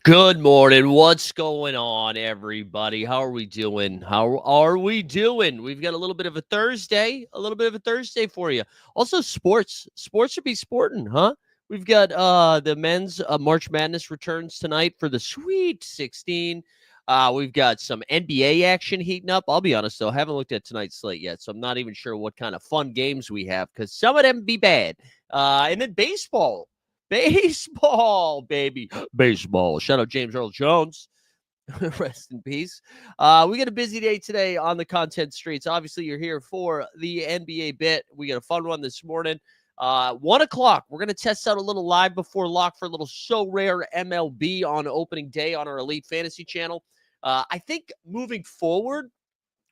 Good morning. What's going on, everybody? How are we doing? How are we doing? We've got a little bit of a Thursday for you. Also, sports should be sporting, huh? We've got the men's March Madness returns tonight for the Sweet 16. We've got some NBA action heating up. I'll be honest, though, I haven't looked at tonight's slate yet, so I'm not even sure what kind of fun games we have because some of them be bad. And then baseball. Baseball, baby. Baseball. Shout out James Earl Jones. Rest in peace. We got a busy day today on the content streets. Obviously, you're here for the NBA bit. We got a fun one this morning. 1 o'clock, we're going to test out a little live before lock for a little SORARE MLB on opening day on our Elite Fantasy channel. I think moving forward,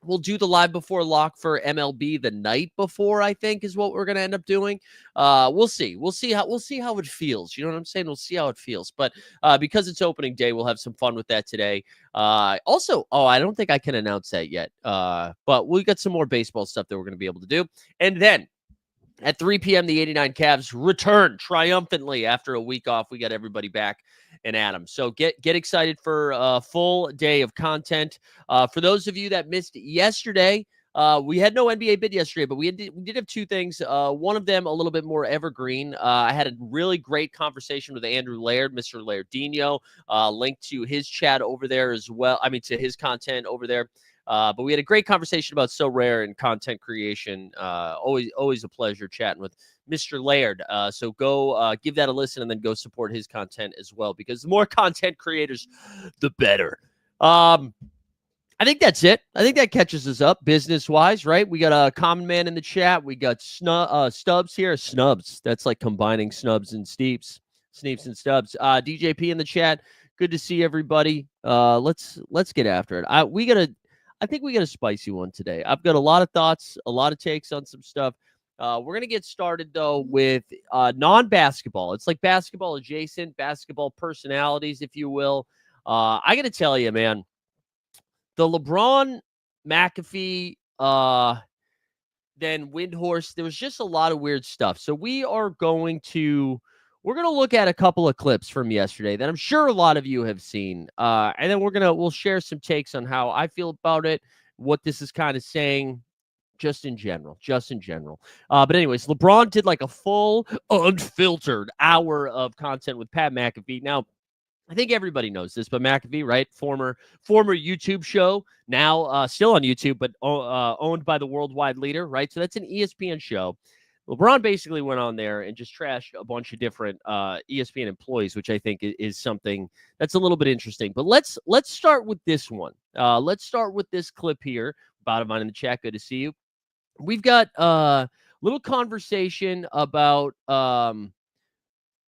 we'll do the live before lock for MLB the night before, I think, is what we're going to end up doing. We'll see. We'll see how it feels. You know what I'm saying? We'll see how it feels. But because it's opening day, we'll have some fun with that today. Also, I don't think I can announce that yet. But we got some more baseball stuff that we're going to be able to do. And then at 3 p.m., the 89 Cavs return triumphantly after a week off. We got everybody back and at them. So get excited for a full day of content. For those of you that missed yesterday, we had no NBA bid yesterday, but we did have two things. One of them a little bit more evergreen. I had a really great conversation with Andrew Laird, Mr. Lairdino, linked to his chat over there as well. I mean, to his content over there. But we had a great conversation about SORARE and content creation. Always a pleasure chatting with Mr. Laird. So go give that a listen and then go support his content as well, because the more content creators, the better. I think that's it. I think that catches us up business-wise, right? We got a common man in the chat. We got Stubbs here. Snubs. That's like combining Snubs and Steeps. Sneeps and Stubbs. DJP in the chat. Good to see everybody. Let's get after it. I think we got a spicy one today. I've got a lot of thoughts, a lot of takes on some stuff. We're going to get started, though, with non-basketball. It's like basketball adjacent, basketball personalities, if you will. I got to tell you, man, the LeBron, McAfee, then Windhorse, there was just a lot of weird stuff. So we're going to look at a couple of clips from yesterday that I'm sure a lot of you have seen. And then we'll share some takes on how I feel about it, what this is kind of saying just in general. But anyways, LeBron did like a full unfiltered hour of content with Pat McAfee. Now, I think everybody knows this, but McAfee, right? Former YouTube show, now still on YouTube, but owned by the worldwide leader, right? So that's an ESPN show. LeBron basically went on there and just trashed a bunch of different ESPN employees, which I think is something that's a little bit interesting. But let's start with this one. Let's start with this clip here. Bottom in the chat, good to see you. We've got a little conversation about Brian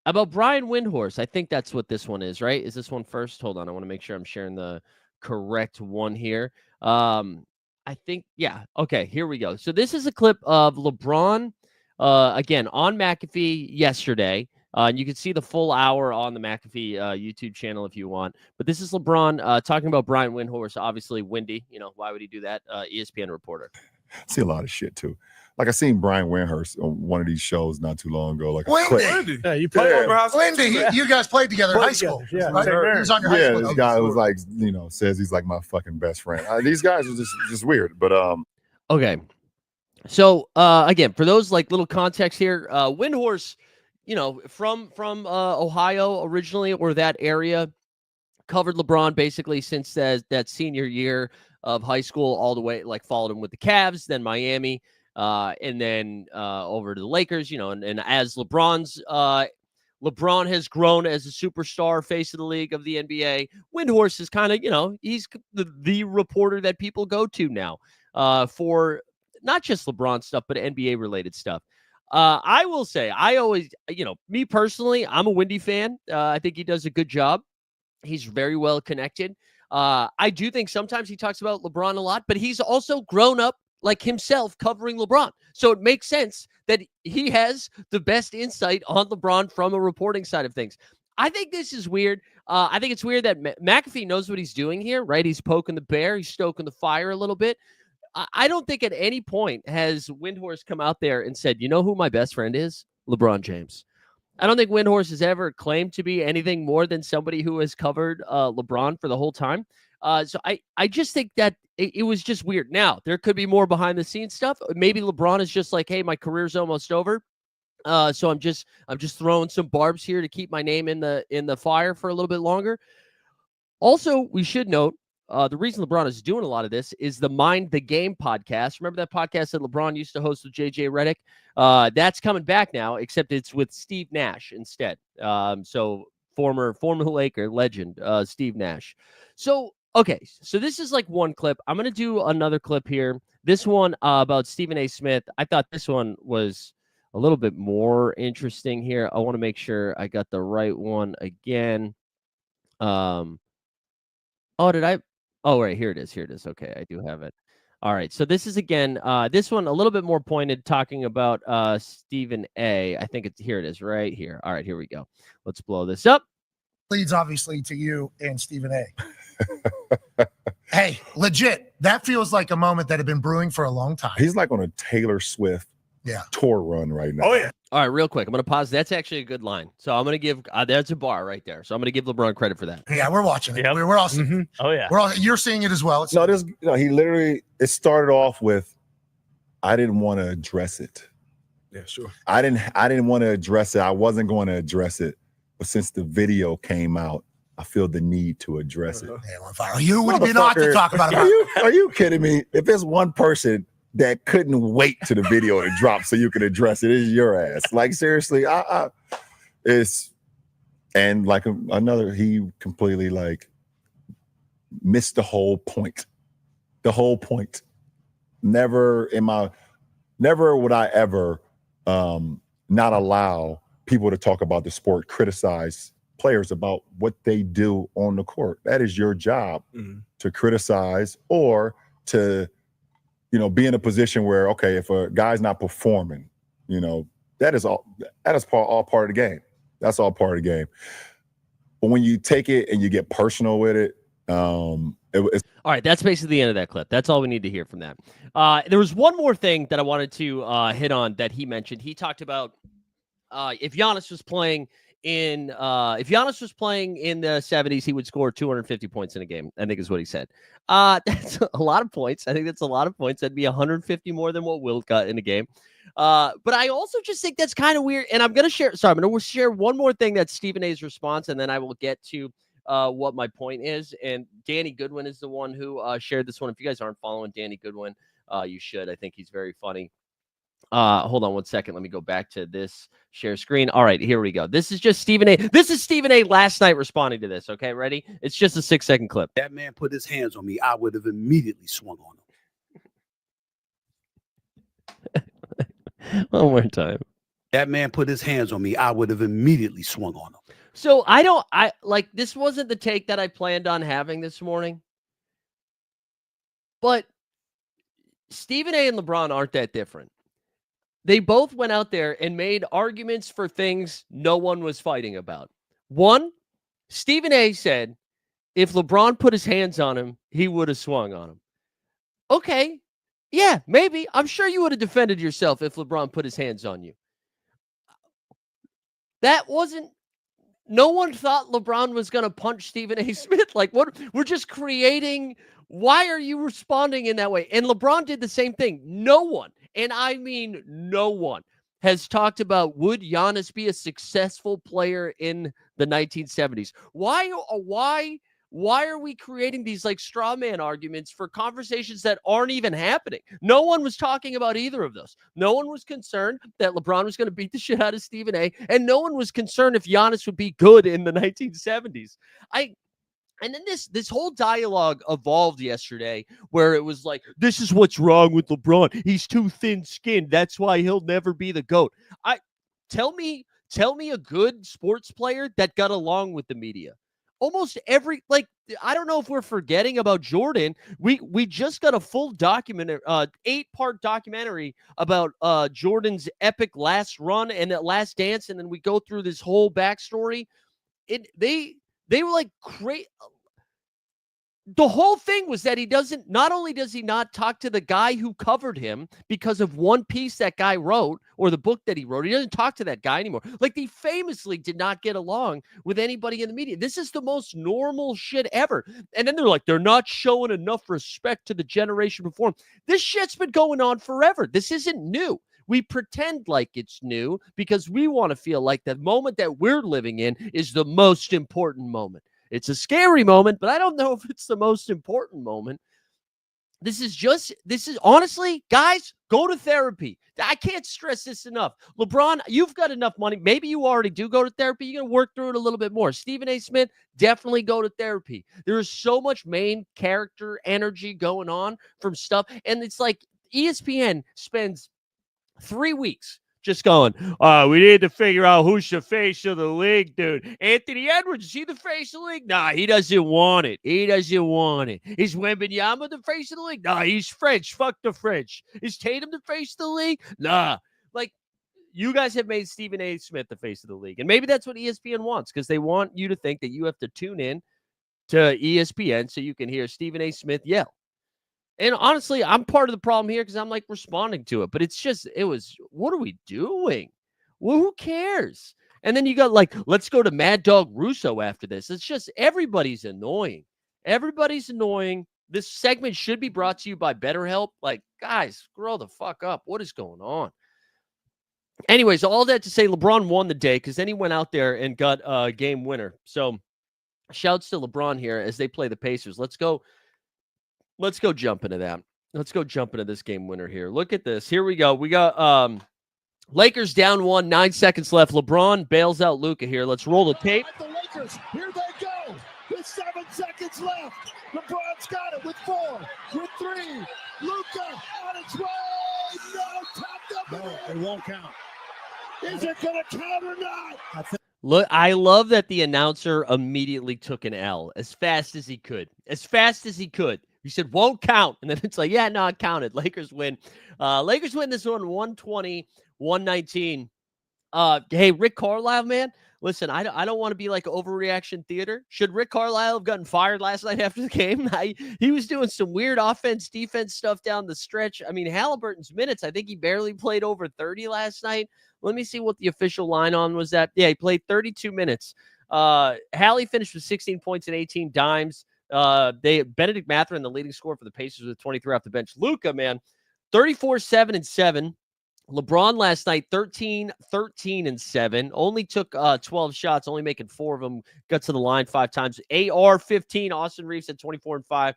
Windhorse. I think that's what this one is, right? Is this one first? Hold on. I want to make sure I'm sharing the correct one here. I think, yeah. Okay, here we go. So this is a clip of LeBron, again, on McAfee yesterday. And you can see the full hour on the McAfee YouTube channel if you want. But this is LeBron talking about Brian Windhorse, obviously windy. You know, why would he do that? ESPN reporter. See a lot of shit, too. Like, I seen Brian Windhorse on one of these shows not too long ago. Like, Wendy. Yeah, you played over high school. Wendy, you guys played together in high school. Yeah, right? He was on your high school. This guy was like, says he's like my fucking best friend. These guys are just weird. But okay. So again, for those like little context here, Windhorse, from Ohio originally, or that area, covered LeBron basically since that senior year of high school all the way, like followed him with the Cavs, then Miami, and then over to the Lakers, and as LeBron has grown as a superstar, face of the league of the NBA. Windhorse is kind of, he's the reporter that people go to now for not just LeBron stuff, but NBA related stuff. I will say, I always, me personally, I'm a Windy fan. I think he does a good job. He's very well connected. I do think sometimes he talks about LeBron a lot, but he's also grown up like himself covering LeBron. So it makes sense that he has the best insight on LeBron from a reporting side of things. I think this is weird. I think it's weird that McAfee knows what he's doing here, right? He's poking the bear. He's stoking the fire a little bit. I don't think at any point has Windhorse come out there and said, you know who my best friend is? LeBron James. I don't think Windhorse has ever claimed to be anything more than somebody who has covered LeBron for the whole time. So I just think that it was just weird. Now, there could be more behind the scenes stuff. Maybe LeBron is just like, hey, my career's almost over. So I'm just throwing some barbs here to keep my name in the fire for a little bit longer. Also, we should note the reason LeBron is doing a lot of this is the Mind the Game podcast. Remember that podcast that LeBron used to host with JJ Redick? That's coming back now, except it's with Steve Nash instead. So former Laker legend Steve Nash. So okay, so this is like one clip. I'm gonna do another clip here. This one about Stephen A. Smith. I thought this one was a little bit more interesting here. I want to make sure I got the right one again. Oh, did I? Oh, right, here it is. Here it is. Okay, I do have it. All right, so this is again, this one a little bit more pointed, talking about Stephen A. I think here it is, right here. All right, here we go. Let's blow this up. Leads obviously to you and Stephen A. Hey, legit, that feels like a moment that had been brewing for a long time. He's like on a Taylor Swift tour run right now. Oh yeah. All right, real quick, I'm going to pause. That's actually a good line. So I'm going to give that's a bar right there. So I'm going to give LeBron credit for that. Yeah, we're watching it. Yep. We're all seeing it. Oh yeah. You're seeing it as well. It's He literally, it started off with, I didn't want to address it. Yeah, sure. I didn't want to address it. I wasn't going to address it. But since the video came out, I feel the need to address it. Yeah, you would be not to talk about it. Are you kidding me? If there's one person that couldn't wait to the video to drop so you could address it, it's your ass. Like, seriously, it's, and like another, he completely like missed the whole point. The whole point. Never would I ever not allow people to talk about the sport, criticize players about what they do on the court. That is your job, to criticize or to, be in a position where, okay, if a guy's not performing, that is all part of the game. That's all part of the game. But when you take it and you get personal with it, it's all right. That's basically the end of that clip. That's all we need to hear from that. There was one more thing that I wanted to hit on that he mentioned. He talked about if Giannis was playing in the 70s, he would score 250 points in a game, I think is what he said. That's a lot of points. I think that's a lot of points. That'd be 150 more than what Wilt got in a game. But I also just think that's kind of weird. And I'm going to share one more thing that's Stephen A's response, and then I will get to what my point is. And Danny Goodwin is the one who shared this one. If you guys aren't following Danny Goodwin, you should. I think he's very funny. Hold on one second. Let me go back to this share screen. All right, here we go. This is just Stephen A. This is Stephen A. last night responding to this. Okay, ready? It's just a 6-second clip. That man put his hands on me, I would have immediately swung on him. One more time. That man put his hands on me, I would have immediately swung on him. So this wasn't the take that I planned on having this morning. But Stephen A. and LeBron aren't that different. They both went out there and made arguments for things no one was fighting about. One, Stephen A. said, if LeBron put his hands on him, he would have swung on him. Okay. Yeah, maybe. I'm sure you would have defended yourself if LeBron put his hands on you. No one thought LeBron was going to punch Stephen A. Smith. Like, what? We're just creating. Why are you responding in that way? And LeBron did the same thing. No one, and I mean no one, has talked about, would Giannis be a successful player in the 1970s? Why are we creating these like straw man arguments for conversations that aren't even happening? No one was talking about either of those. No one was concerned that LeBron was going to beat the shit out of Stephen A. And no one was concerned if Giannis would be good in the 1970s. And then this whole dialogue evolved yesterday where it was like, this is what's wrong with LeBron. He's too thin-skinned. That's why he'll never be the GOAT. Tell me a good sports player that got along with the media. Almost every, I don't know if we're forgetting about Jordan. We just got a full documentary, 8-part documentary about Jordan's epic last run and that last dance, and then we go through this whole backstory. They were like great. the whole thing was that he doesn't, not only does he not talk to the guy who covered him because of one piece that guy wrote or the book that he wrote, he doesn't talk to that guy anymore. Like, they famously did not get along with anybody in the media. This is the most normal shit ever. And then they're like, they're not showing enough respect to the generation before him. This shit's been going on forever. This isn't new. We pretend like it's new because we want to feel like the moment that we're living in is the most important moment. It's a scary moment, but I don't know if it's the most important moment. This is honestly, guys, go to therapy. I can't stress this enough. LeBron, you've got enough money. Maybe you already do go to therapy. You're going to work through it a little bit more. Stephen A. Smith, definitely go to therapy. There is so much main character energy going on from stuff. And it's like ESPN spends 3 weeks just going, we need to figure out who's the face of the league, dude. Anthony Edwards, is he the face of the league? Nah, he doesn't want it. He doesn't want it. Is Wembanyama the face of the league? Nah, he's French. Fuck the French. Is Tatum the face of the league? Nah. Like, you guys have made Stephen A. Smith the face of the league. And maybe that's what ESPN wants, because they want you to think that you have to tune in to ESPN so you can hear Stephen A. Smith yell. And honestly, I'm part of the problem here because I'm like responding to it. But it's just, what are we doing? Well, who cares? And then you got like, let's go to Mad Dog Russo after this. It's just, everybody's annoying. Everybody's annoying. This segment should be brought to you by BetterHelp. Like, guys, grow the fuck up. What is going on? Anyways, all that to say, LeBron won the day because then he went out there and got a game winner. So shouts to LeBron here as they play the Pacers. Let's go jump into that. Let's go jump into this game winner here. Look at this. Here we go. We got Lakers down 1, 9 seconds left. LeBron bails out Luka here. Let's roll the tape. The Lakers, here they go. With 7 seconds left. LeBron's got it with 4, with 3. Luka on its way. No, tapped up. No, it won't count. Is it going to count or not? Look, I love that the announcer immediately took an L as fast as he could. He said, won't count. And then it's like, yeah, no, it counted. Lakers win. Lakers win this one 120-119. Hey, Rick Carlisle, man. Listen, I don't want to be like overreaction theater. Should Rick Carlisle have gotten fired last night after the game? He was doing some weird offense, defense stuff down the stretch. I mean, Halliburton's minutes, I think he barely played over 30 last night. Let me see what the official line on was that. Yeah, he played 32 minutes. Hallie finished with 16 points and 18 dimes. Benedict Mathurin, the leading scorer for the Pacers, with 23 off the bench. Luka, man, 34, 7, and 7. LeBron last night, 13, 13, and 7. Only took 12 shots, only making 4 of them. Got to the line 5 times. AR 15. Austin Reeves at 24 and 5.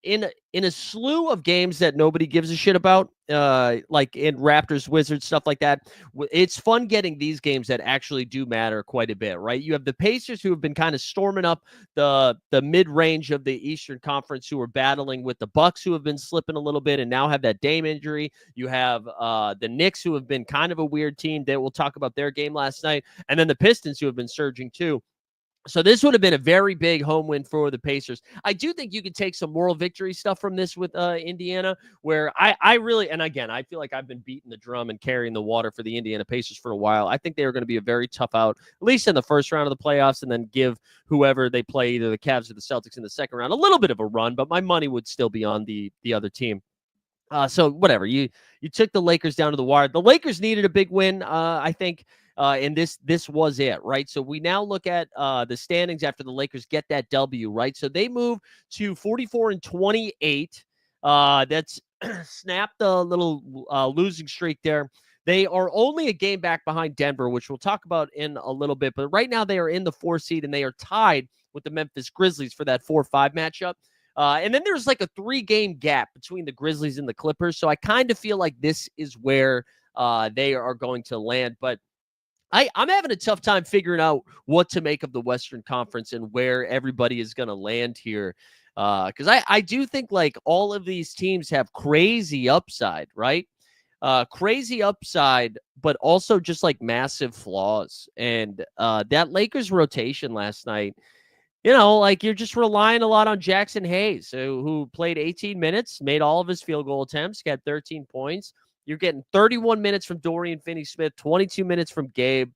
In a slew of games that nobody gives a shit about, like in Raptors, Wizards, stuff like that, it's fun getting these games that actually do matter quite a bit, right? You have the Pacers, who have been kind of storming up the mid-range of the Eastern Conference, who are battling with the Bucks, who have been slipping a little bit and now have that Dame injury. You have the Knicks, who have been kind of a weird team. We'll talk about their game last night. And then the Pistons, who have been surging too. So this would have been a very big home win for the Pacers. I do think you could take some moral victory stuff from this with Indiana, where I really, and again, I feel like I've been beating the drum and carrying the water for the Indiana Pacers for a while. I think they are going to be a very tough out, at least in the first round of the playoffs, and then give whoever they play, either the Cavs or the Celtics in the second round, a little bit of a run, but my money would still be on the other team. So whatever, you took the Lakers down to the wire. The Lakers needed a big win, I think. And this was it, right? So we now look at the standings after the Lakers get that W, right? So they move to 44 and 28. That's snapped the little losing streak there. They are only a game back behind Denver, which we'll talk about in a little bit. But right now they are in the 4 seed, and they are tied with the Memphis Grizzlies for that 4-5 matchup. And then there's like a 3-game gap between the Grizzlies and the Clippers. So I kind of feel like this is where they are going to land. But I'm having a tough time figuring out what to make of the Western Conference and where everybody is going to land here. Because I do think like all of these teams have crazy upside, right? Crazy upside, but also just like massive flaws. And that Lakers rotation last night, like you're just relying a lot on Jackson Hayes, who played 18 minutes, made all of his field goal attempts, got 13 points. You're getting 31 minutes from Dorian Finney-Smith, 22 minutes from Gabe.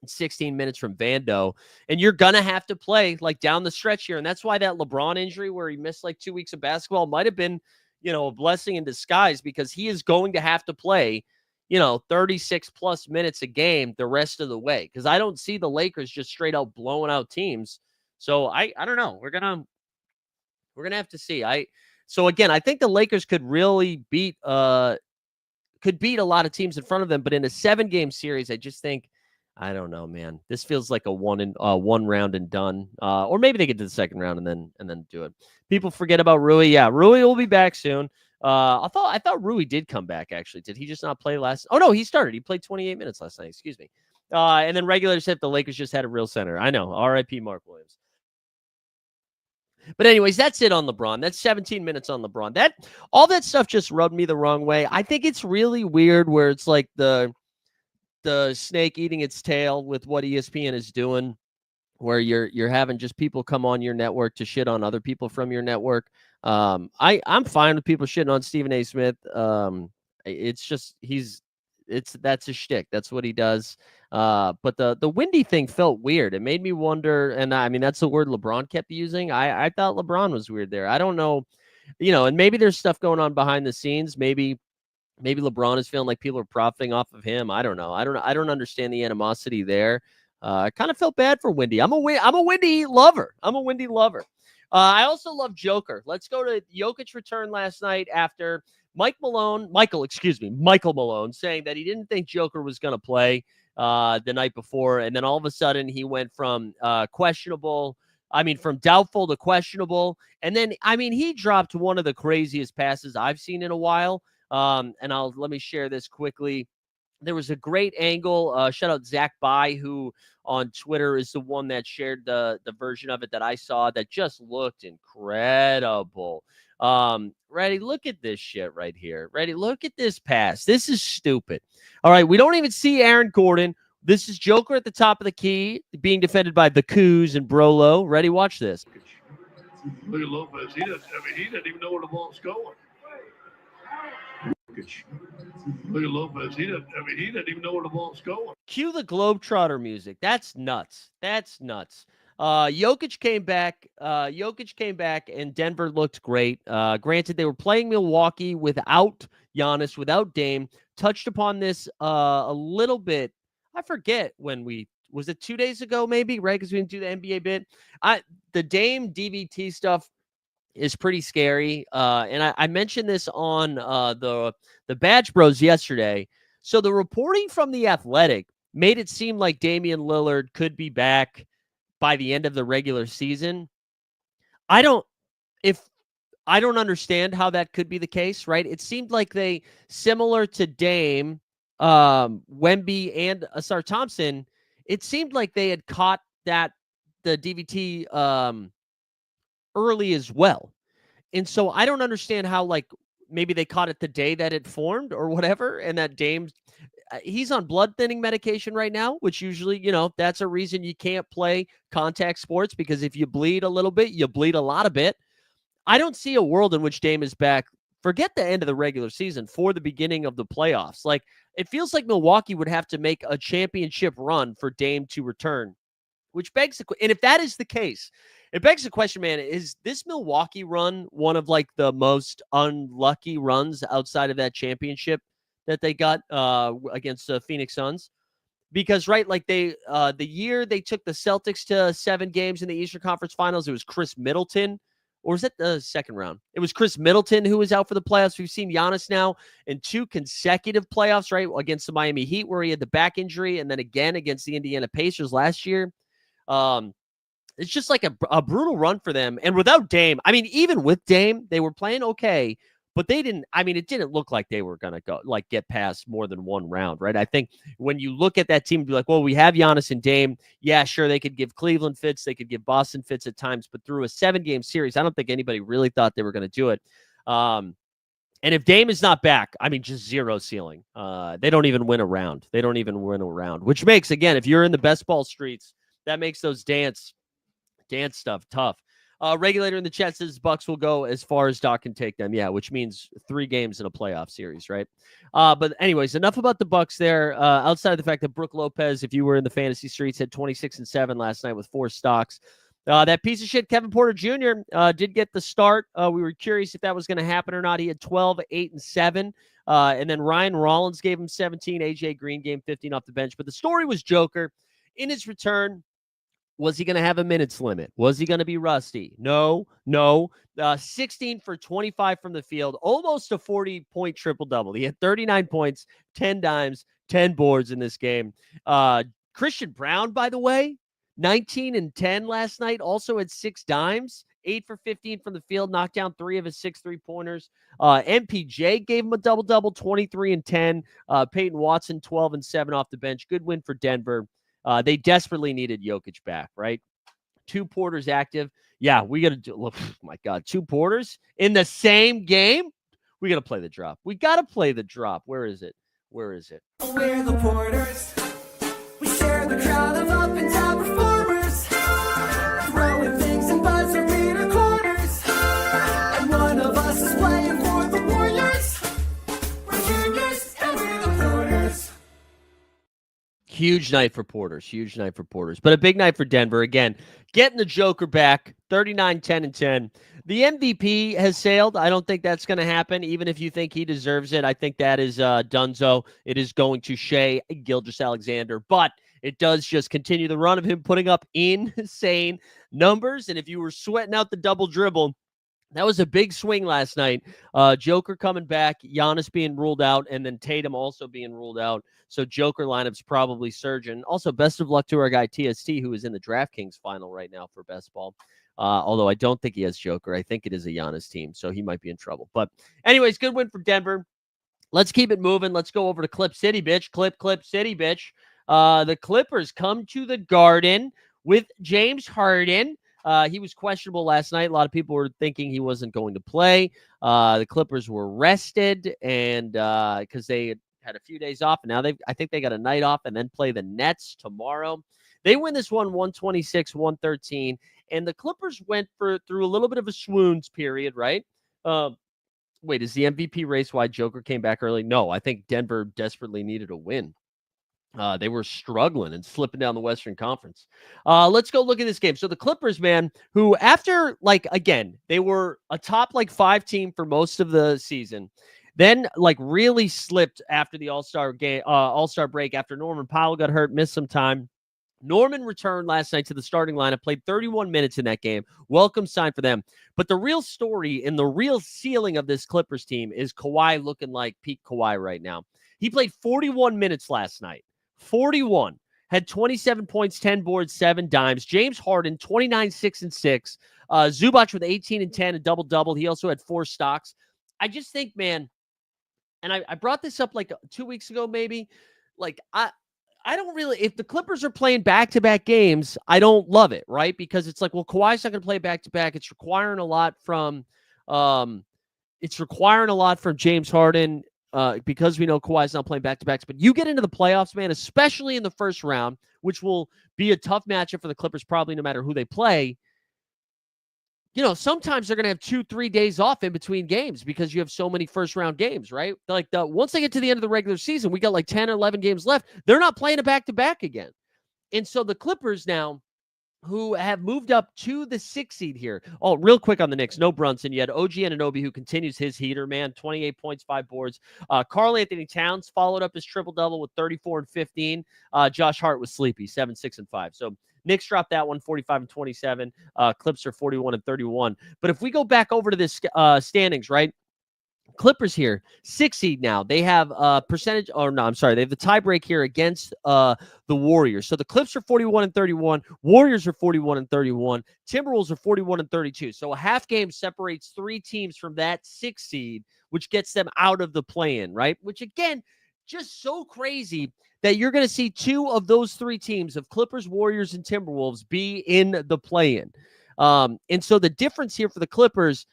16 minutes from Vando, and you're going to have to play like down the stretch here. And that's why that LeBron injury where he missed like 2 weeks of basketball might have been, a blessing in disguise, because he is going to have to play, 36 plus minutes a game the rest of the way. Cause I don't see the Lakers just straight out blowing out teams. So I don't know. We're going to have to see. So again, I think the Lakers could really beat a lot of teams in front of them, but in a 7-game series, I just think, I don't know, man. This feels like a one round and done. Or maybe they get to the second round and then do it. People forget about Rui. Yeah, Rui will be back soon. I thought Rui did come back, actually. Did he just not play last? Oh no, he started. He played 28 minutes last night. Excuse me. And then regulars said the Lakers just had a real center. I know. R.I.P. Mark Williams. But anyways, that's it on LeBron. That's 17 minutes on LeBron. All that stuff just rubbed me the wrong way. I think it's really weird where it's like the snake eating its tail with what ESPN is doing, where you're having just people come on your network to shit on other people from your network. I'm fine with people shitting on Stephen A. Smith. It's just that's a shtick. That's what he does. But the Windy thing felt weird. It made me wonder, and I mean that's the word LeBron kept using. I thought LeBron was weird there. I don't know, and maybe there's stuff going on behind the scenes. Maybe LeBron is feeling like people are profiting off of him. I don't know. I don't understand the animosity there. I kind of felt bad for Windy. I'm a Windy lover. I also love Joker. Let's go to Jokic return last night after Michael Malone saying that he didn't think Joker was going to play the night before. And then all of a sudden he went from from doubtful to questionable. And then, he dropped one of the craziest passes I've seen in a while. And let me share this quickly. There was a great angle. Shout out Zach Bai, who on Twitter is the one that shared the version of it that I saw that just looked incredible. Ready? Look at this shit right here. Ready? Look at this pass. This is stupid. All right. We don't even see Aaron Gordon. This is Joker at the top of the key being defended by the Coos and Brolo. Ready? Watch this. Look at Lopez. He doesn't even know where the ball's going. Look at Lopez. He doesn't even know where the ball's going. Cue the Globetrotter music. That's nuts. Jokic came back, and Denver looked great. Granted, they were playing Milwaukee without Giannis, without Dame. Touched upon this a little bit. I forget when was it 2 days ago, maybe, right? Because we didn't do the NBA bit. The Dame DVT stuff is pretty scary. And I mentioned this on the Badge Bros yesterday. So the reporting from The Athletic made it seem like Damian Lillard could be back by the end of the regular season. I don't understand how that could be the case, right? It seemed like they, similar to Dame, Wemby, and Asar Thompson, it seemed like they had caught the DVT early as well. And so I don't understand how, maybe they caught it the day that it formed or whatever, and that Dame, he's on blood thinning medication right now, which usually, that's a reason you can't play contact sports, because if you bleed a little bit, you bleed a lot of bit. I don't see a world in which Dame is back. Forget the end of the regular season for the beginning of the playoffs. It feels like Milwaukee would have to make a championship run for Dame to return, which begs and if that is the case, it begs the question, man, is this Milwaukee run one of the most unlucky runs outside of that championship that they got against the Phoenix Suns? Because, right, the year they took the Celtics to 7 games in the Eastern Conference Finals, it was Chris Middleton. Or was it the second round? It was Chris Middleton who was out for the playoffs. We've seen Giannis now in 2 consecutive playoffs, right, against the Miami Heat, where he had the back injury, and then again against the Indiana Pacers last year. It's just a brutal run for them. And without Dame, even with Dame, they were playing okay, but they didn't, it didn't look like they were going to go, get past more than one round, right? I think when you look at that team, be like, well, we have Giannis and Dame. Yeah, sure, they could give Cleveland fits. They could give Boston fits at times, but through a 7-game series, I don't think anybody really thought they were going to do it. And if Dame is not back, just zero ceiling. They don't even win a round. Which makes, again, if you're in the best ball streets, that makes those dance stuff tough. Regulator in the chat says Bucks will go as far as Doc can take them. Yeah, which means 3 games in a playoff series, right? But anyways, enough about the Bucks there. Outside of the fact that Brooke Lopez, if you were in the fantasy streets, had 26-7 last night with 4 stocks. That piece of shit, Kevin Porter Jr., did get the start. We were curious if that was going to happen or not. He had 12, 8, and 7. And then Ryan Rollins gave him 17. AJ Green gave him 15 off the bench. But the story was Joker. In his return, was he going to have a minutes limit? Was he going to be rusty? No. 16 for 25 from the field, almost a 40-point triple-double. He had 39 points, 10 dimes, 10 boards in this game. Christian Brown, by the way, 19 and 10 last night, also had 6 dimes, 8 for 15 from the field, knocked down 3 of his 6 3-pointers. MPJ gave him a double-double, 23 and 10. Peyton Watson, 12 and 7 off the bench. Good win for Denver. They desperately needed Jokic back, right? 2 Porters active. Yeah, we got to do, look, oh my God, 2 Porters in the same game? We got to play the drop. We got to play the drop. Where is it? We're the Porters. We share the crowd of up and down performers, throwing things and buzzer beater corners. And one of us is playing for the Warriors. We're juniors and we're the Porters. Huge night for Porters. But a big night for Denver. Again, getting the Joker back, 39, 10, and 10. The MVP has sailed. I don't think that's going to happen, even if you think he deserves it. I think that is Dunzo. It is going to Shea Gilgeous-Alexander. But it does just continue the run of him putting up insane numbers. And if you were sweating out the double dribble, that was a big swing last night. Joker coming back, Giannis being ruled out, and then Tatum also being ruled out. So Joker lineup's probably surging. Also, best of luck to our guy TST, who is in the DraftKings final right now for best ball. Although I don't think he has Joker. I think it is a Giannis team, so he might be in trouble. But anyways, good win for Denver. Let's keep it moving. Let's go over to Clip City, bitch. Clip City, bitch. The Clippers come to the Garden with James Harden. He was questionable last night. A lot of people were thinking he wasn't going to play. The Clippers were rested and because they had a few days off, and now I think they got a night off and then play the Nets tomorrow. They win this one 126-113, and the Clippers went through a little bit of a swoons period, right? Wait, is the MVP race why Joker came back early? No, I think Denver desperately needed a win. They were struggling and slipping down the Western Conference. Let's go look at this game. So the Clippers, man, who after, again, they were a top, 5 team for most of the season, then, really slipped after the All-Star break after Norman Powell got hurt, missed some time. Norman returned last night to the starting lineup, played 31 minutes in that game. Welcome sign for them. But the real story and the real ceiling of this Clippers team is Kawhi looking like peak Kawhi right now. He played 41 minutes last night. 41. Had 27 points, 10 boards, 7 dimes. James Harden, 29, 6, and 6. Zubac with 18 and 10, a double-double. He also had 4 stocks. I just think, man, and I brought this up 2 weeks ago, maybe. I don't really, if the Clippers are playing back-to-back games, I don't love it, right? Because it's Kawhi's not going to play back-to-back. It's requiring a lot from James Harden because we know Kawhi's not playing back-to-backs. But you get into the playoffs, man, especially in the first round, which will be a tough matchup for the Clippers probably no matter who they play. Sometimes they're going to have 2-3 days off in between games because you have so many first-round games, right? Once they get to the end of the regular season, we got 10 or 11 games left. They're not playing a back-to-back again. And so the Clippers now, who have moved up to the 6th seed here. Oh, real quick on the Knicks, no Brunson. You had OG Anunoby, who continues his heater, man, 28 points, 5 boards. Karl Anthony Towns followed up his triple-double with 34 and 15. Josh Hart was sleepy, 7, 6, and 5. So Knicks dropped that one, 45 and 27. Clips are 41 and 31. But if we go back over to this standings, right? Clippers here, 6th seed now. They have they have the tie break here against the Warriors. So the Clips are 41 and 31. Warriors are 41 and 31. Timberwolves are 41 and 32. So a half game separates 3 teams from that 6th seed, which gets them out of the play-in, right? Which, again, just so crazy that you're going to see 2 of those 3 teams of Clippers, Warriors, and Timberwolves be in the play-in. And so the difference here for the Clippers,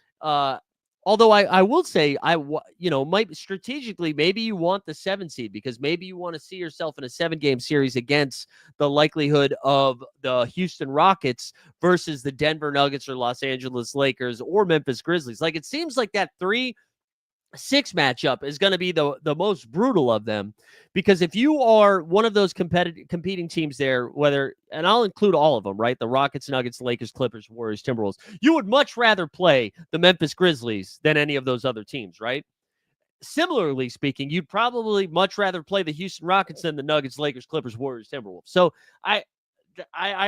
Although I will say, might strategically, maybe you want the 7 seed because maybe you want to see yourself in a 7-game series against the likelihood of the Houston Rockets versus the Denver Nuggets or Los Angeles Lakers or Memphis Grizzlies. Like, it seems like that 3-6 matchup is going to be the most brutal of them, because if you are one of those competing teams there, and I'll include all of them, right? The Rockets, Nuggets, Lakers, Clippers, Warriors, Timberwolves, you would much rather play the Memphis Grizzlies than any of those other teams, right? Similarly speaking, you'd probably much rather play the Houston Rockets than the Nuggets, Lakers, Clippers, Warriors, Timberwolves. So I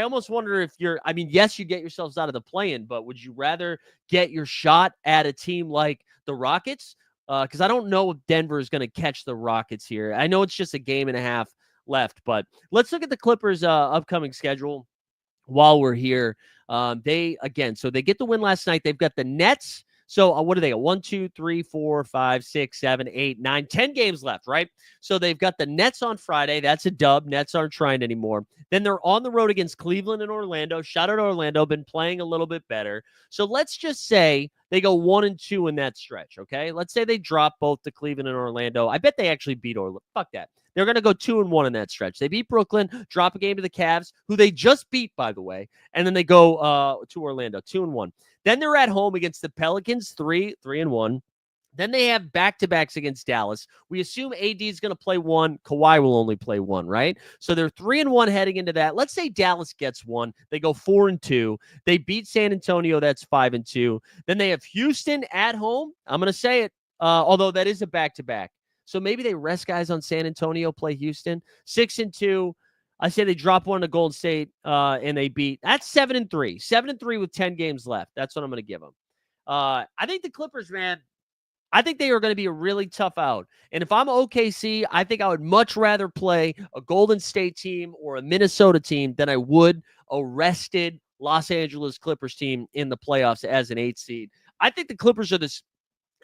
almost wonder if yes, you get yourselves out of the play-in, but would you rather get your shot at a team like the Rockets? Because I don't know if Denver is going to catch the Rockets here. I know it's just a game and a half left, but let's look at the Clippers' upcoming schedule while we're here. They get the win last night. They've got the Nets. So what do they got? 1, 2, 3, 4, 5, 6, 7, 8, 9, 10 games left, right? So they've got the Nets on Friday. That's a dub. Nets aren't trying anymore. Then they're on the road against Cleveland and Orlando. Shout out to Orlando, been playing a little bit better. So let's just say they go 1-2 in that stretch, okay? Let's say they drop both to Cleveland and Orlando. I bet they actually beat Orlando. Fuck that. They're going to go 2-1 in that stretch. They beat Brooklyn, drop a game to the Cavs, who they just beat, by the way, and then they go to Orlando, 2-1. Then they're at home against the Pelicans, 3-1. Then they have back-to-backs against Dallas. We assume AD is going to play 1. Kawhi will only play 1, right? So they're 3-1 heading into that. Let's say Dallas gets 1. They go 4-2. They beat San Antonio. That's 5-2. Then they have Houston at home. I'm going to say it, although that is a back-to-back. So maybe they rest guys on San Antonio, play Houston. 6-2. I say they drop 1 to Golden State, and they beat. That's 7-3. 7-3 with 10 games left. That's what I'm going to give them. I think the Clippers, man, I think they are going to be a really tough out. And if I'm OKC, I think I would much rather play a Golden State team or a Minnesota team than I would a rested Los Angeles Clippers team in the playoffs as an 8 seed. I think the Clippers are this.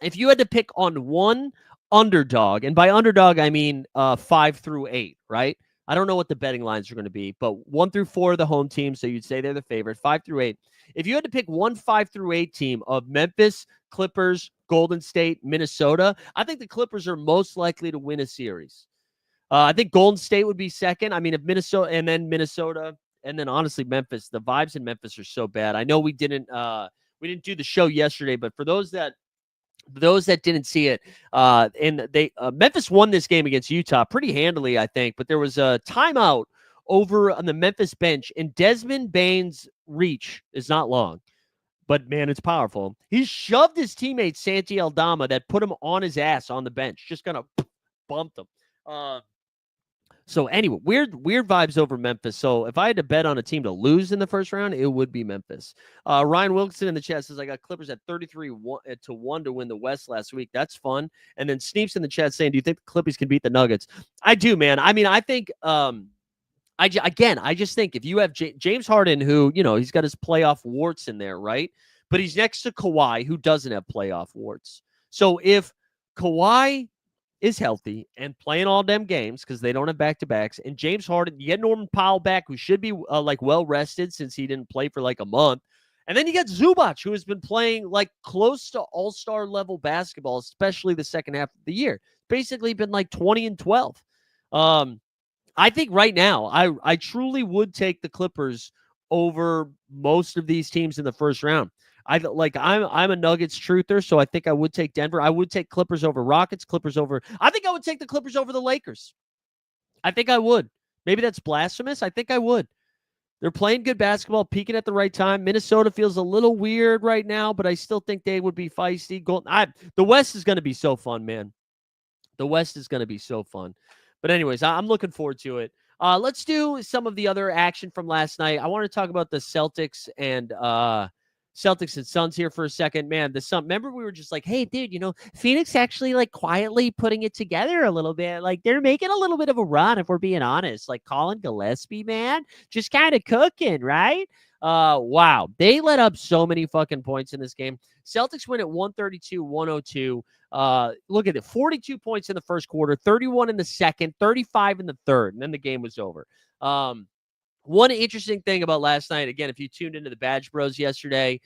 If you had to pick on one underdog, and by underdog, I mean 5 through 8, right? I don't know what the betting lines are going to be, but 1 through 4 are the home teams, so you'd say they're the favorite. 5 through 8. If you had to pick one 5 through 8 team of Memphis, Clippers, Golden State, Minnesota, I think the Clippers are most likely to win a series. I think Golden State would be second. I mean, if Minnesota, and then honestly Memphis. The vibes in Memphis are so bad. I know we didn't do the show yesterday, but for those that didn't see it, Memphis won this game against Utah pretty handily, I think. But there was a timeout over on the Memphis bench, and Desmond Bane's reach is not long, but man, it's powerful. He shoved his teammate Santi Aldama that put him on his ass on the bench, just kind of bumped him. So anyway, weird vibes over Memphis. So if I had to bet on a team to lose in the first round, it would be Memphis. Ryan Wilkinson in the chat says, I got Clippers at 33-1 to win the West last week. That's fun. And then Sneeps in the chat saying, do you think the Clippers can beat the Nuggets? I do, man. I mean, I think, I just think if you have James Harden, who, he's got his playoff warts in there, right? But he's next to Kawhi, who doesn't have playoff warts. So if Kawhi is healthy and playing all them games because they don't have back-to-backs, and James Harden, you get Norman Powell back, who should be well rested since he didn't play for like a month. And then you got Zubac, who has been playing like close to all-star level basketball, especially the second half of the year. Basically been like 20-12. I think right now, I truly would take the Clippers over most of these teams in the first round. I'm a Nuggets truther, so I think I would take Denver. I would take Clippers over Rockets, I think I would take the Clippers over the Lakers. I think I would. Maybe that's blasphemous. I think I would. They're playing good basketball, peaking at the right time. Minnesota feels a little weird right now, but I still think they would be feisty. The West is going to be so fun, man. The West is going to be so fun. But anyways, I'm looking forward to it. Let's do some of the other action from last night. I want to talk about the Celtics and Suns here for a second. Man, the Sun. Remember, we were just like, hey, dude, Phoenix actually like quietly putting it together a little bit. Like they're making a little bit of a run, if we're being honest. Like Colin Gillespie, man, just kind of cooking, right? Wow. They let up so many fucking points in this game. Celtics win at 132-102. Look at it. 42 points in the first quarter, 31 in the second, 35 in the third, and then the game was over. One interesting thing about last night, again, if you tuned into the Badge Bros yesterday,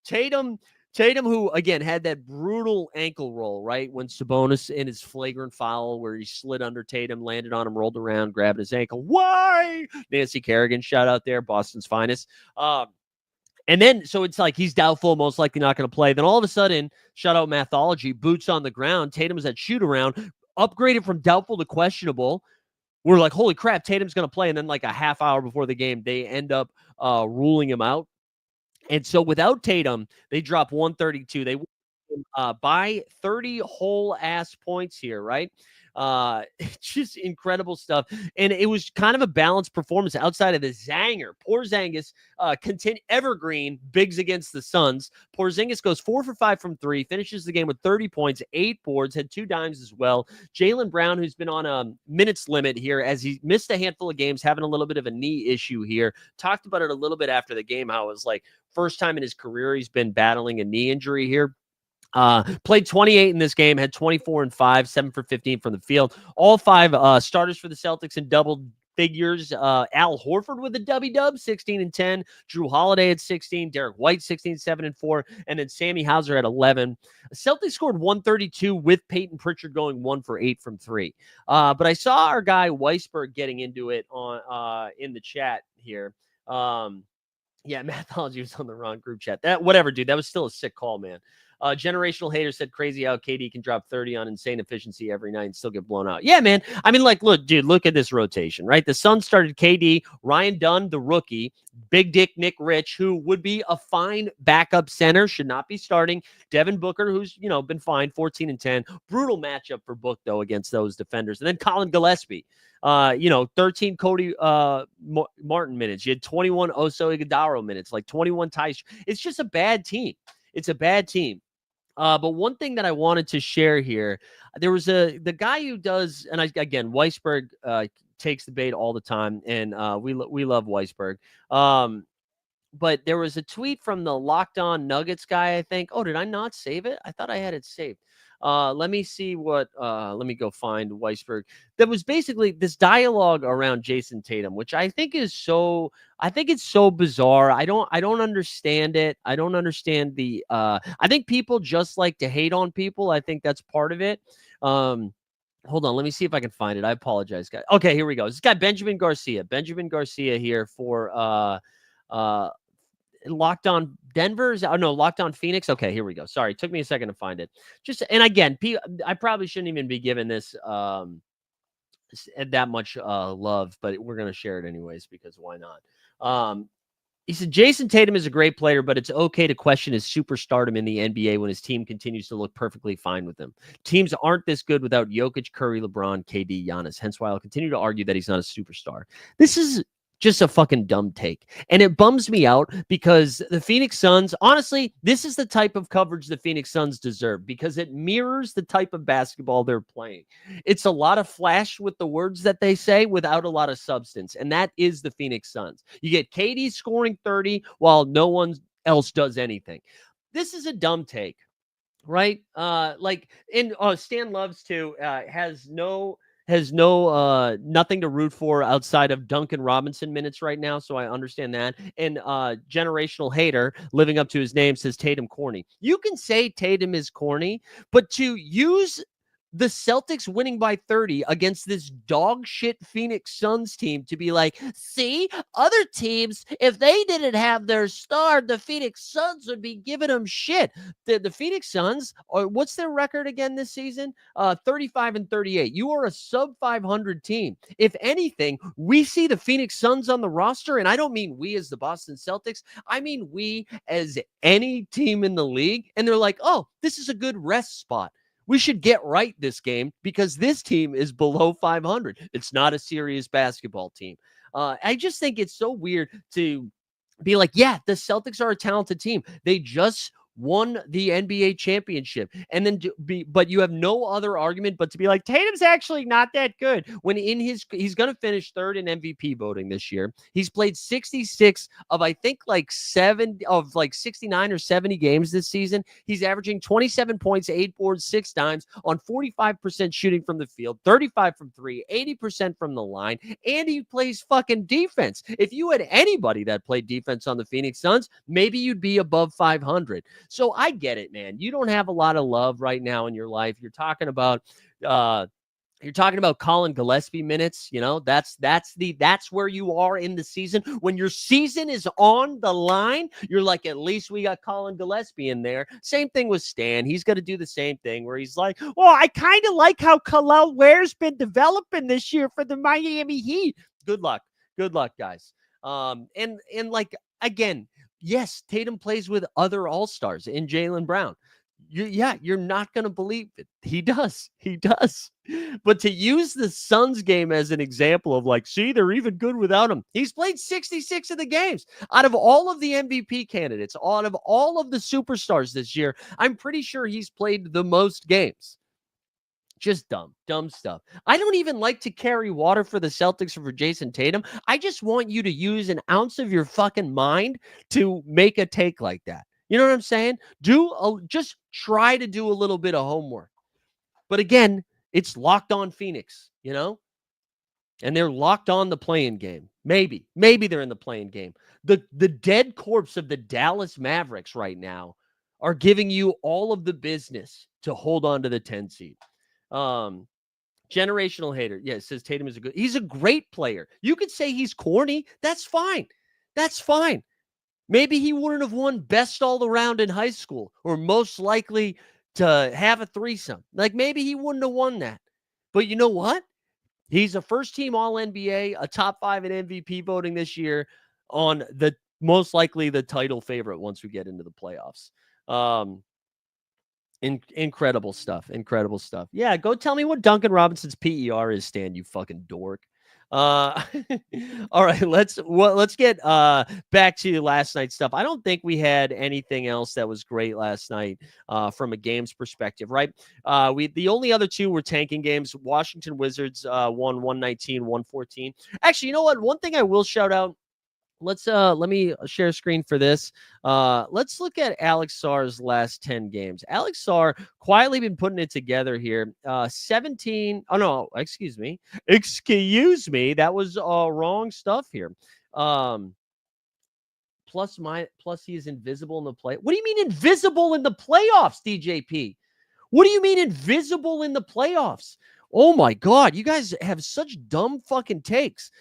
Tatum Tatum, who again had that brutal ankle roll, right? When Sabonis in his flagrant foul where he slid under Tatum, landed on him, rolled around, grabbed his ankle. Why? Nancy Kerrigan, shout out there, Boston's finest. And then, so it's like he's doubtful, most likely not going to play. Then all of a sudden, shout out Mathology, boots on the ground. Tatum's at shoot around, upgraded from doubtful to questionable. We're like, holy crap, Tatum's going to play. And then like a half hour before the game, they end up ruling him out. And so without Tatum, they drop 132. They win by 30 whole ass points here, right? Just incredible stuff. And it was kind of a balanced performance outside of the zanger. Porzingis evergreen bigs against the Suns. Porzingis goes 4 for 5 from 3, finishes the game with 30 points, 8 boards, had 2 dimes as well. Jaylen Brown, who's been on a minutes limit here as he missed a handful of games, having a little bit of a knee issue here. Talked about it a little bit after the game, how it was like first time in his career he's been battling a knee injury here. Played 28 in this game, had 24 and 5, 7 for 15 from the field. All 5 starters for the Celtics in double figures. Al Horford with a dub, 16 and 10. Drew Holiday at 16. Derek White, 16, 7 and 4. And then Sammy Hauser at 11. Celtics scored 132 with Peyton Pritchard going 1 for 8 from 3. But I saw our guy Weisberg getting into it on in the chat here. Yeah, Mathology was on the wrong group chat. Whatever, dude. That was still a sick call, man. Generational Hater said crazy how KD can drop 30 on insane efficiency every night and still get blown out. Yeah, man. I mean, like, look, dude, look at this rotation, right? The Suns started KD, Ryan Dunn, the rookie, Big Dick Nick Rich, who would be a fine backup center, should not be starting. Devin Booker, who's, been fine, 14 and 10. Brutal matchup for Book, though, against those defenders. And then Colin Gillespie. 13 Cody Martin minutes. You had 21 Oso Iguodala minutes, like 21 ties. It's just a bad team. It's a bad team. But one thing that I wanted to share here, there was the guy who does, and again, Weisberg takes the bait all the time, and we love Weisberg. But there was a tweet from the Locked On Nuggets guy, I think. Oh, did I not save it? I thought I had it saved. Let me see what, let me go find Weisberg. That was basically this dialogue around Jason Tatum, which I think is so, I think it's so bizarre. I don't understand it. I don't understand I think people just like to hate on people. I think that's part of it. Hold on. Let me see if I can find it. I apologize, guys. Okay, here we go. This guy, Benjamin Garcia here for, Locked On Denver's. Oh no, Locked On Phoenix. Okay, here we go. Sorry, it took me a second to find it. And again, I probably shouldn't even be giving this that much love, but we're gonna share it anyways because why not? He said Jason Tatum is a great player, but it's okay to question his superstardom in the NBA when his team continues to look perfectly fine with him. Teams aren't this good without Jokic, Curry, LeBron, KD, Giannis. Hence why I'll continue to argue that he's not a superstar. This is just a fucking dumb take. And it bums me out because the Phoenix Suns, honestly, this is the type of coverage the Phoenix Suns deserve because it mirrors the type of basketball they're playing. It's a lot of flash with the words that they say without a lot of substance. And that is the Phoenix Suns. You get KD scoring 30 while no one else does anything. This is a dumb take, right? Stan Loves to has nothing to root for outside of Duncan Robinson minutes right now, so I understand that. And Generational Hater, living up to his name, says Tatum corny. You can say Tatum is corny, but to use the Celtics winning by 30 against this dog shit Phoenix Suns team to be like, see, other teams, if they didn't have their star, the Phoenix Suns would be giving them shit. The Phoenix Suns, what's their record again this season? 35 and 38. You are a sub 500 team. If anything, we see the Phoenix Suns on the roster, and I don't mean we as the Boston Celtics. I mean we as any team in the league, and they're like, oh, this is a good rest spot. We should get right this game because this team is below 500. It's not a serious basketball team. I just think it's so weird to be like, yeah, the Celtics are a talented team. They just won the NBA championship. And then but you have no other argument but to be like, Tatum's actually not that good when he's going to finish third in MVP voting this year. He's played 66 of, I think, like 69 or 70 games this season. He's averaging 27 points, 8 boards, 6 dimes on 45% shooting from the field, 35 from 3, 80% from the line, and he plays fucking defense. If you had anybody that played defense on the Phoenix Suns, maybe you'd be above 500. So I get it, man. You don't have a lot of love right now in your life. You're talking about Colin Gillespie minutes. That's where you are in the season. When your season is on the line, you're like, at least we got Colin Gillespie in there. Same thing with Stan. He's going to do the same thing where he's like, well, I kind of like how Khalil Ware's been developing this year for the Miami Heat. Good luck, guys. And like, again, yes, Tatum plays with other all-stars in Jaylen Brown. You're not going to believe it. He does. But to use the Suns game as an example of like, see, they're even good without him. He's played 66 of the games. Out of all of the MVP candidates, out of all of the superstars this year, I'm pretty sure he's played the most games. Just dumb stuff. I don't even like to carry water for the Celtics or for Jason Tatum. I just want you to use an ounce of your fucking mind to make a take like that. You know what I'm saying? Just try to do a little bit of homework. But again, it's Locked On Phoenix, and they're locked on the play-in game. Maybe they're in the play-in game. The dead corpse of the Dallas Mavericks right now are giving you all of the business to hold on to the 10 seed. Generational hater. Yeah, it says Tatum is he's a great player. You could say he's corny. That's fine. Maybe he wouldn't have won best all around in high school or most likely to have a threesome. Like maybe he wouldn't have won that. But you know what? He's a first team All-NBA, a top 5 in MVP voting this year, on the most likely the title favorite once we get into the playoffs. Incredible stuff. Yeah, go tell me what Duncan Robinson's PER is, Stan, you fucking dork. All right, let's get back to last night's stuff. I don't think we had anything else that was great last night from a games perspective, right? The only other two were tanking games. Washington Wizards won 119-114. Actually, you know what? One thing I will shout out. Let me share a screen for this. Let's look at Alex Sarr's last 10 games. Alex Sarr quietly been putting it together here. 17. Oh no, excuse me. That was wrong stuff here. Plus he is invisible in the play. What do you mean invisible in the playoffs, DJP? What do you mean invisible in the playoffs? Oh my God, you guys have such dumb fucking takes.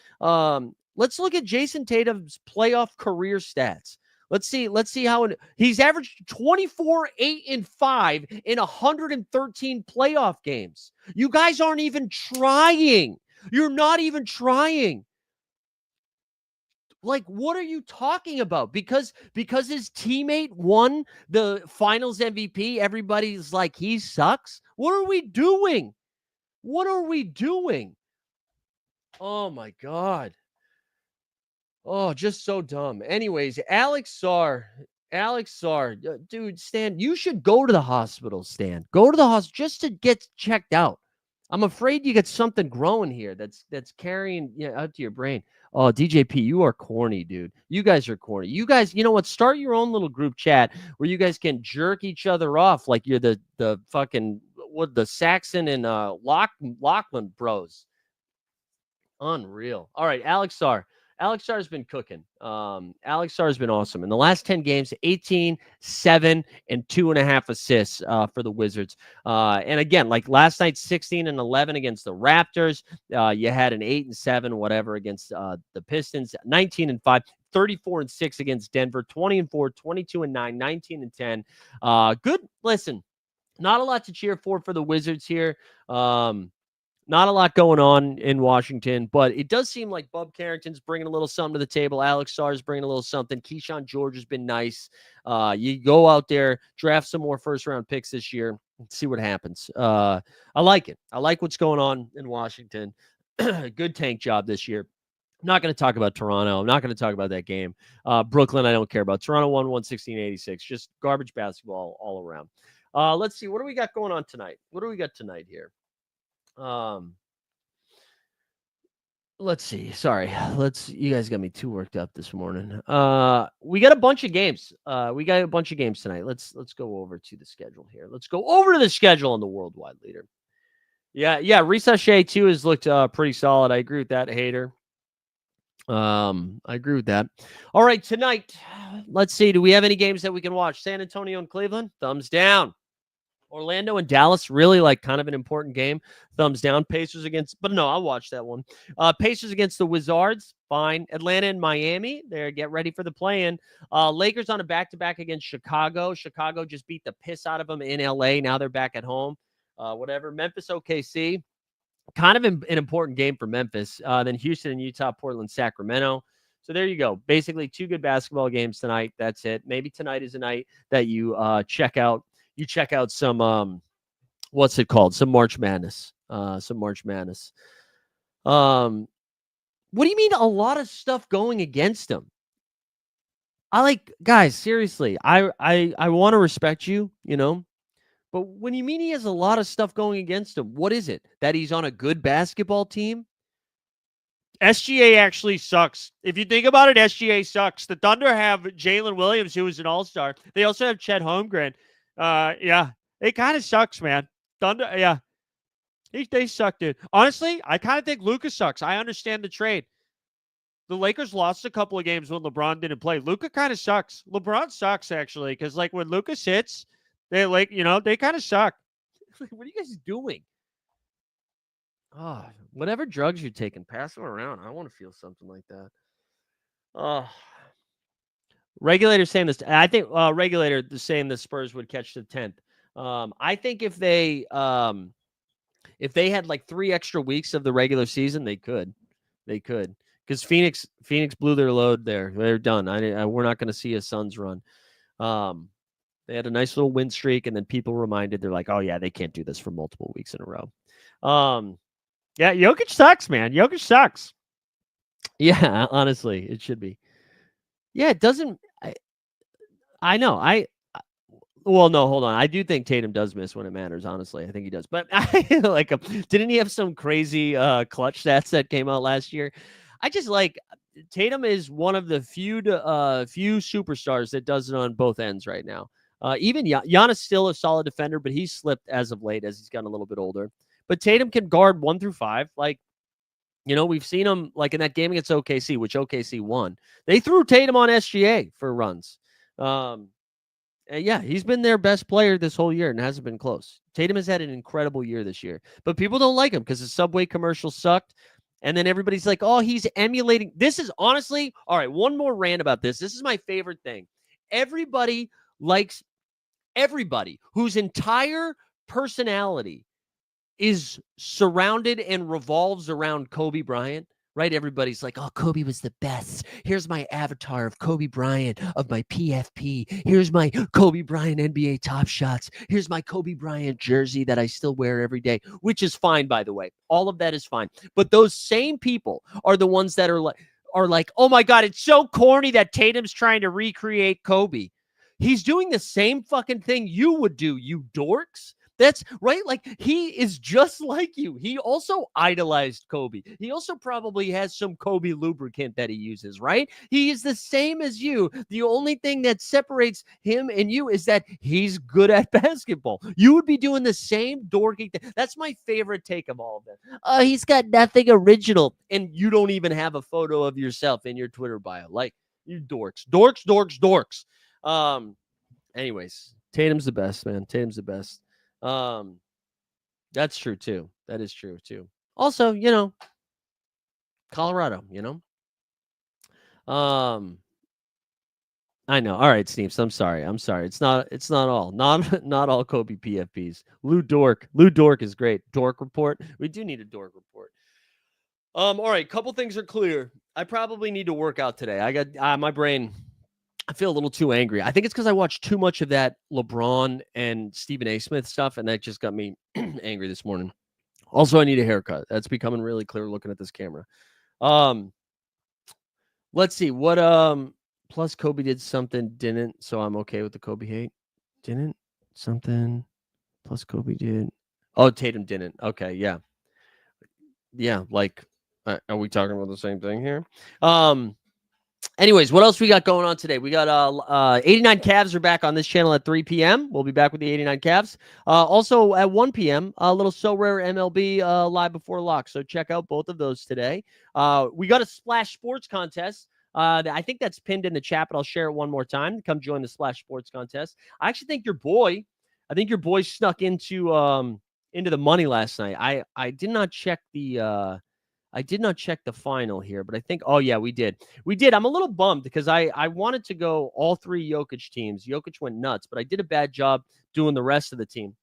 Let's look at Jason Tatum's playoff career stats. Let's see how he's averaged 24, 8, and 5 in 113 playoff games. You guys aren't even trying. You're not even trying. Like, what are you talking about? Because his teammate won the finals MVP, everybody's like, he sucks. What are we doing? Oh my God. Oh, just so dumb. Anyways, Alex Sarr, dude, Stan, you should go to the hospital, Stan. Go to the hospital just to get checked out. I'm afraid you got something growing here that's carrying out to your brain. Oh, DJP, you are corny, dude. You guys are corny. You guys, you know what? Start your own little group chat where you guys can jerk each other off like you're the fucking the Saxon and Lachlan bros. Unreal. All right, Alex Sarr. Alex Sarr's been cooking. Alex Sarr's been awesome. In the last 10 games, 18, 7, and 2.5 assists for the Wizards. And again, like last night, 16 and 11 against the Raptors. You had an 8 and 7, whatever, against the Pistons. 19 and 5, 34 and 6 against Denver. 20 and 4, 22 and 9, 19 and 10. Good. Listen, not a lot to cheer for the Wizards here. Not a lot going on in Washington, but it does seem like Bub Carrington's bringing a little something to the table. Alex Sarr's bringing a little something. Keyshawn George has been nice. You go out there, draft some more first-round picks this year, and see what happens. I like it. I like what's going on in Washington. Good tank job this year. I'm not going to talk about Toronto. I'm not going to talk about that game. Brooklyn, I don't care about. Toronto won 116-86. Just garbage basketball all around. Let's see. What do we got going on tonight? What do we got tonight here? Let's see. Sorry. You guys got me too worked up this morning. We got a bunch of games. Tonight. Let's go over to the schedule here. Let's go over to the schedule on the Worldwide Leader. Yeah. Risa Shea too has looked pretty solid. I agree with that, hater. I agree with that. All right, tonight, let's see. Do we have any games that we can watch? San Antonio and Cleveland, thumbs down. Orlando and Dallas, really like kind of an important game. Thumbs down. Pacers against, but no, I'll watch that one. Pacers against the Wizards, fine. Atlanta and Miami, there, get ready for the play-in. Lakers on a back-to-back against Chicago. Chicago just beat the piss out of them in LA. Now they're back at home. Whatever. Memphis, OKC, kind of an important game for Memphis. Then Houston and Utah, Portland, Sacramento. So there you go. Basically 2 good basketball games tonight. That's it. Maybe tonight is a night that you check out. You check out some what's it called? Some March Madness. What do you mean a lot of stuff going against him? Guys, seriously, I want to respect you, you know. But when you mean he has a lot of stuff going against him, what is it? That he's on a good basketball team? SGA actually sucks. If you think about it, SGA sucks. The Thunder have Jalen Williams, who is an all-star. They also have Chet Holmgren. Yeah, it kind of sucks, man. Thunder, yeah. They suck, dude. Honestly, I kind of think Luka sucks. I understand the trade. The Lakers lost a couple of games when LeBron didn't play. Luka kind of sucks. LeBron sucks, actually, because, like, when Luka sits, they, like, you know, they kind of suck. What are you guys doing? Oh, whatever drugs you're taking, pass them around. I want to feel something like that. Oh. Regulator saying this. I think Regulator is saying the Spurs would catch the 10th. I think if they had like 3 extra weeks of the regular season, they could. Because Phoenix blew their load there. They're done. We're not going to see a Suns run. They had a nice little win streak, and then people reminded, they're like, oh yeah, they can't do this for multiple weeks in a row. Yeah, Jokic sucks, man. Jokic sucks. Yeah, honestly, it should be. Yeah, it doesn't. I know. Well, no, hold on. I do think Tatum does miss when it matters. Honestly, I think he does. But didn't he have some crazy clutch stats that came out last year? I just like Tatum is one of the few superstars that does it on both ends right now. Even Giannis still a solid defender, but he's slipped as of late as he's gotten a little bit older. But Tatum can guard 1 through 5. Like, you know, we've seen him like in that game against OKC, which OKC won. They threw Tatum on SGA for runs. Yeah, he's been their best player this whole year and hasn't been close. Tatum has had an incredible year this year, but people don't like him because the Subway commercial sucked. And then everybody's like, oh, he's emulating. This is honestly, all right, one more rant about this. This is my favorite thing. Everybody likes everybody whose entire personality is surrounded and revolves around Kobe Bryant, right? Everybody's like, oh, Kobe was the best. Here's my avatar of Kobe Bryant of my PFP. Here's my Kobe Bryant NBA Top Shots. Here's my Kobe Bryant jersey that I still wear every day, which is fine, by the way. All of that is fine. But those same people are the ones that are like, oh my God, it's so corny that Tatum's trying to recreate Kobe. He's doing the same fucking thing you would do, you dorks. That's right. Like, he is just like you. He also idolized Kobe. He also probably has some Kobe lubricant that he uses, right? He is the same as you. The only thing that separates him and you is that he's good at basketball. You would be doing the same dorky thing. That's my favorite take of all of them. He's got nothing original. And you don't even have a photo of yourself in your Twitter bio. Like, you dorks. Anyways, Tatum's the best, man. Tatum's the best. That's true too. That is true too. Also, you know, Colorado, you know. I know. All right, Sneeps. I'm sorry. It's not all Kobe PFPs. Lou Dork is great. Dork report. We do need a Dork report. All right, couple things are clear. I probably need to work out today. I got my brain. I feel a little too angry. I think it's because I watched too much of that LeBron and Stephen A. Smith stuff, and that just got me angry this morning. Also, I need a haircut. That's becoming really clear looking at this camera. Let's see. What plus Kobe did something, didn't, so I'm okay with the Kobe hate. Didn't something plus Kobe did. Oh, Tatum didn't. Okay, yeah. Yeah, like are we talking about the same thing here? Anyways, what else we got going on today? We got 89 Cavs are back on this channel at 3 p.m. We'll be back with the 89 Cavs. Also at 1 p.m., a little SORARE MLB live before lock. So check out both of those today. We got a Splash Sports contest. I think that's pinned in the chat, but I'll share it one more time. Come join the Splash Sports contest. I actually think your boy snuck into the money last night. I did not check the final here, but I think, oh yeah, we did. I'm a little bummed because I wanted to go all three Jokic teams. Jokic went nuts, but I did a bad job doing the rest of the team.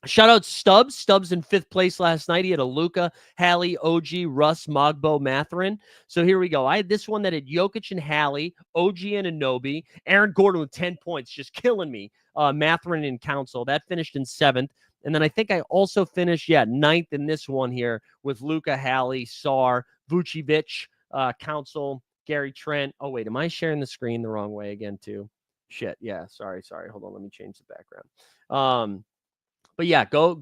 Shout out Stubbs. Stubbs in 5th place last night. He had a Luka, Hallie, OG, Russ, Mogbo, Mathurin. So here we go. I had this one that had Jokic and Hallie, OG and Anunoby, Aaron Gordon with 10 points, just killing me. Mathurin and Council. That finished in 7th. And then I think I also finished, 9th in this one here with Luka, Hallie, Sar, Vucevic, Council, Gary Trent. Oh, wait, am I sharing the screen the wrong way again, too? Shit, yeah, sorry. Hold on, let me change the background. But yeah, go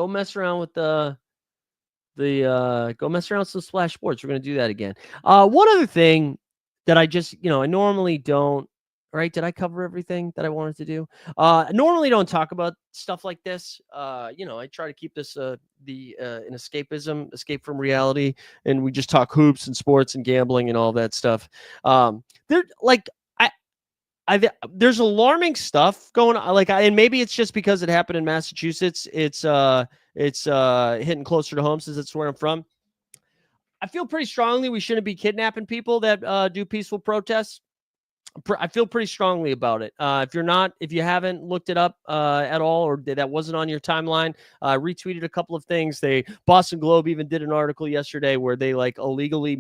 mess around with go mess around with some Splash Sports. We're gonna do that again. One other thing that I just, I normally don't. Right? Did I cover everything that I wanted to do? I normally don't talk about stuff like this. I try to keep this an escapism, escape from reality, and we just talk hoops and sports and gambling and all that stuff. There's alarming stuff going on. And maybe it's just because it happened in Massachusetts. It's hitting closer to home since it's where I'm from. I feel pretty strongly we shouldn't be kidnapping people that do peaceful protests. I feel pretty strongly about it. If you haven't looked it up at all, or that wasn't on your timeline, retweeted a couple of things. Boston Globe even did an article yesterday where they illegally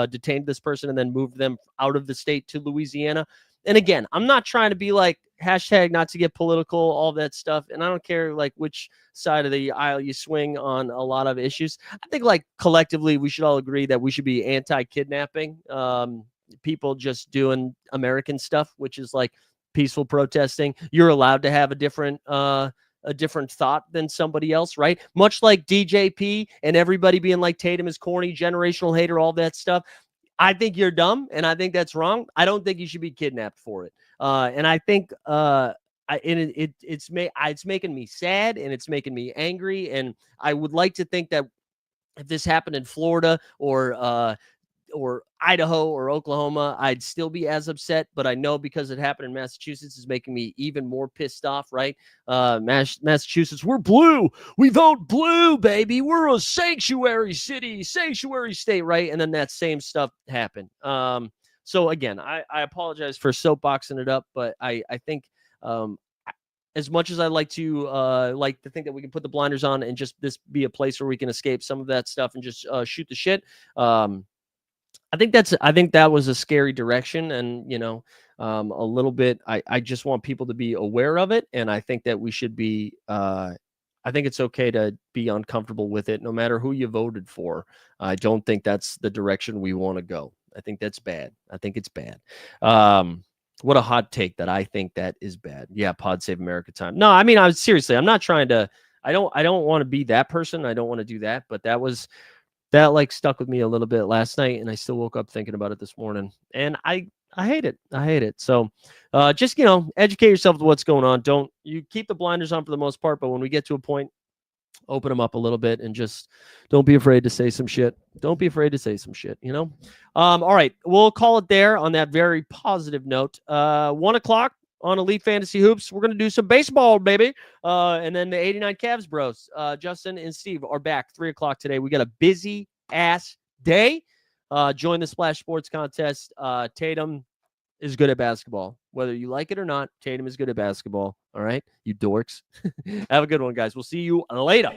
detained this person and then moved them out of the state to Louisiana. And again, I'm not trying to be hashtag not to get political, all that stuff. And I don't care which side of the aisle you swing on a lot of issues. I think collectively we should all agree that we should be anti-kidnapping. People just doing American stuff, which is peaceful protesting. You're allowed to have a different thought than somebody else, right? Much like DJP and everybody being Tatum is corny, generational hater, all that stuff. I think you're dumb, and I think that's wrong. I don't think you should be kidnapped for it. And I think it's making me sad, and it's making me angry. And I would like to think that if this happened in Florida or Idaho or Oklahoma, I'd still be as upset, but I know because it happened in Massachusetts is making me even more pissed off, right? Massachusetts, we're blue. We vote blue, baby. We're a sanctuary city, sanctuary state, right? And then that same stuff happened. So again, I apologize for soapboxing it up, but I think as much as I like to think that we can put the blinders on and just this be a place where we can escape some of that stuff and just shoot the shit. I think that was a scary direction, and a little bit. I just want people to be aware of it, and I think that we should be. I think it's okay to be uncomfortable with it, no matter who you voted for. I don't think that's the direction we want to go. I think that's bad. I think it's bad. What a hot take that I think that is bad. Yeah, Pod Save America time. No, I mean, seriously, I'm not trying to. I don't want to be that person. I don't want to do that. But that stuck with me a little bit last night, and I still woke up thinking about it this morning, and I hate it. I hate it. So just, educate yourself to what's going on. You keep the blinders on for the most part, but when we get to a point, open them up a little bit and just don't be afraid to say some shit. Don't be afraid to say some shit, All right. We'll call it there on that very positive note. 1 o'clock on Elite Fantasy Hoops. We're going to do some baseball, baby. And then the 89 Cavs bros, Justin and Steve, are back 3 o'clock today. We got a busy ass day. Join the Splash Sports contest. Tatum is good at basketball. Whether you like it or not, Tatum is good at basketball. All right, you dorks. Have a good one, guys. We'll see you later.